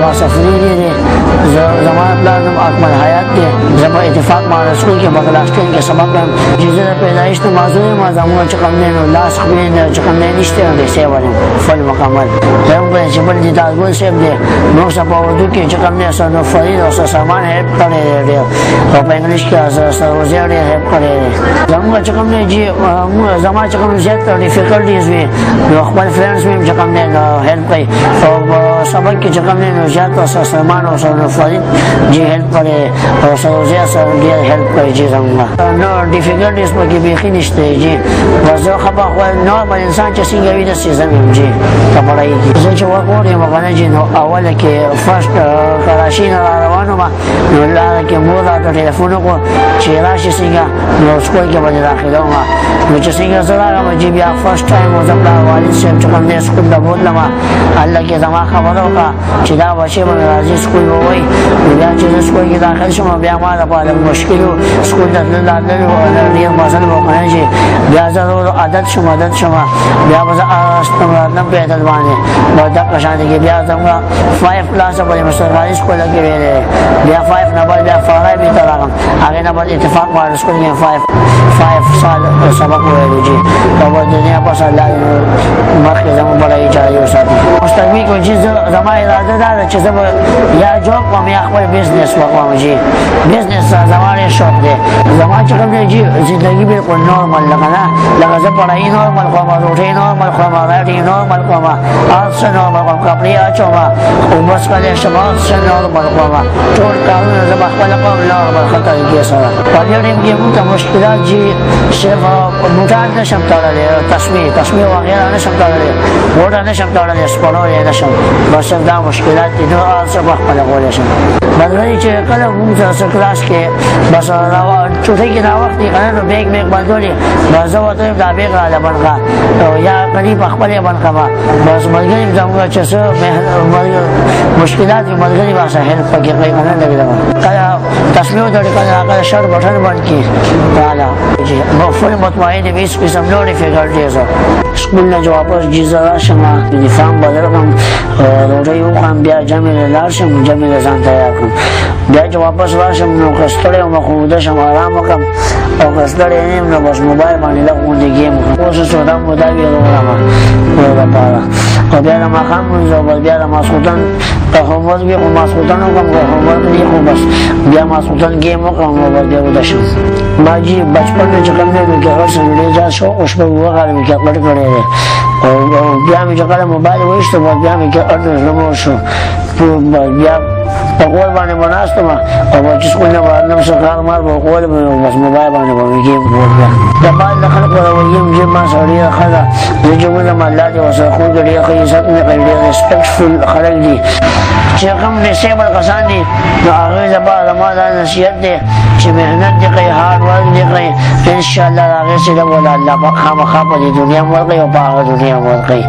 عباس افریدی دی زمان پلار نم اکمل حیات دی زما اتفاق مانا سکول کې بغلاس 10 کې سبق هم جیزه پیدایش ته موضوع ما زموږ چې کوم نه لاس خپل نه چې کوم نه نشته دی سیوالم فل مکمل هم په چې بل دي تاسو سیم دی نو سبا ودو کې چې کوم نه سره فرید او سامان هیپ کړی دی او په انګلیش کې سره وزیر هیپ کړی دی زموږ چې کوم نه جی زما چې کوم زیات ډیفیکلټیز وي نو خپل فرندز مې چې کوم نه هیلپ کوي او سبق کې چې کوم نه زیات او سامان او سره فرید جی هیلپ کړی او سره وزیر سره ډیر هیلپ کوي جی زموږ نو ډیفیکلټیز په کې به نشته جی وزو خبر خو نورمال انسان چې څنګه وي د سیزن جی په پړای کې زه چې وګورم مګنه جی نو اوله کې فرست کراچي نه روانو ما نو لاره کې مور دا ټلیفون کو چې راشي څنګه نو سکول کې باندې داخله ما نو چې څنګه زړه ما جی بیا فرست ټایم وزم دا والد صاحب چې کوم دې سکول دا بوتلم الله کې زما خبر وکړه چې دا بچي باندې راځي سکول وای بیا چې سکول کې داخل شوم بیا ما دا په مشکلو سکول ته لاندې ډیر مزل وکړم چې بیا زه عادت شوم بیا به زه استمرار نه پیدل باندې نو دا قشان کې بیا زموږ 5 کلاس په مستقبل سکول کې ویلې بیا 5 نه بیا فارای به تراغم هغه نه بعد اتفاق واره سکول کې 5 سال سبق ویلو جی او د دنیا په سال مخکې زموږ بلای چاري وساتي مستقبل کې چې زما اراده ده چې زه یا جوب کوم یا خپل بزنس وکړم جی بزنس زماره شوق دی زما چې کوم جی زندگی بالکل نورمال لګا لکه زه پړای نورمال کوم روټي نورمال کوم راټي نورمال کوم آرټس نورمال کوم کپړې اچوم او بس کله شمال نورمال کوم ټول کارونه زه خپل کوم نورمال خطر کې سره په دې ټیم کې موږ مشکلات جی صرف موټر نشم تړلې تصویر وغیرہ نشم تړلې وړه نشم تړلې سپورو نشم بس دا مشکلات دي نو څه خپل کولای شم بدلې چې کله موږ څه کلاس کې بس راو چوټي کې دا وخت یې کنه بیگ باندې بس وته دا بیگ را لبنګه یا قریب خپل باندې بس ملګری زموږ چې څه مشکلات ملګری واسه هیلپ کوي کنه لګي کله تصویر د کله شر بټن باندې والا نو فل مطمئن دي چې سم نو ډیفیکلټیز سکول نه جواب جزا شمه یونیفارم بدلم روټي یو خام بیا جامې لار شم جامې ځان تیار کوم بیا جواب راشم نو کستړې او مخوده شم آرام وکم او کستړې نو بس موبایل باندې لغون دي گیم اوس سودا موبایل ورما ورته پاره او بیا ما خام زو بیا ما سودان ته هومورک به ما سودان کوم هومورک دی خو بس بیا ما سودان گیم وکم او بیا ودشم ما جی بچپن کې کوم نه کې هرڅه ډیر شو اوس په وغاړم کې کړه کړه او بیا مې چې موبایل وښته بیا مې کې اډرس نمبر شو بیا په کول باندې مناستم او چې سکول نه باندې څنګه مار په کول بس موبایل باندې گیم ورته دا باندې خلک ورویم چې ما سړی خلا د جمله مالات او سره خو ډېر ښه عزت نه کوي ډېر ریسپیکټفل خلک دي چې کوم ډیسیبل کسان دي نو هغه زبر ما دا نصیحت دی چې مهنت دې کوي هارد ورک دې کوي ان شاء الله هغه سره ولا الله خامخا په دنیا ورکوي او په هغه دنیا ورکوي